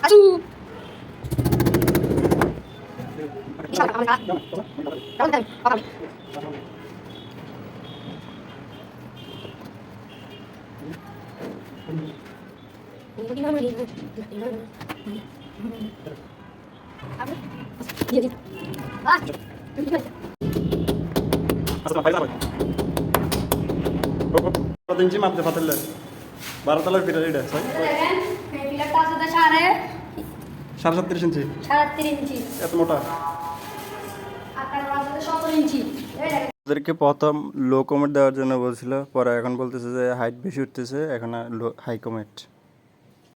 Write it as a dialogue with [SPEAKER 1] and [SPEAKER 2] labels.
[SPEAKER 1] আচু
[SPEAKER 2] কত ইঞ্চি মাপতে পারলে 12 তলার পিলার এটা সাড়ে 37 ইঞ্চি এত মোটা। ওদেরকে প্রথম লো কমেট দেওয়ার জন্য বলছিল, পরে এখন বলতেছে যে হাইট বেশি উঠতেছে, এখন হাই কমেট।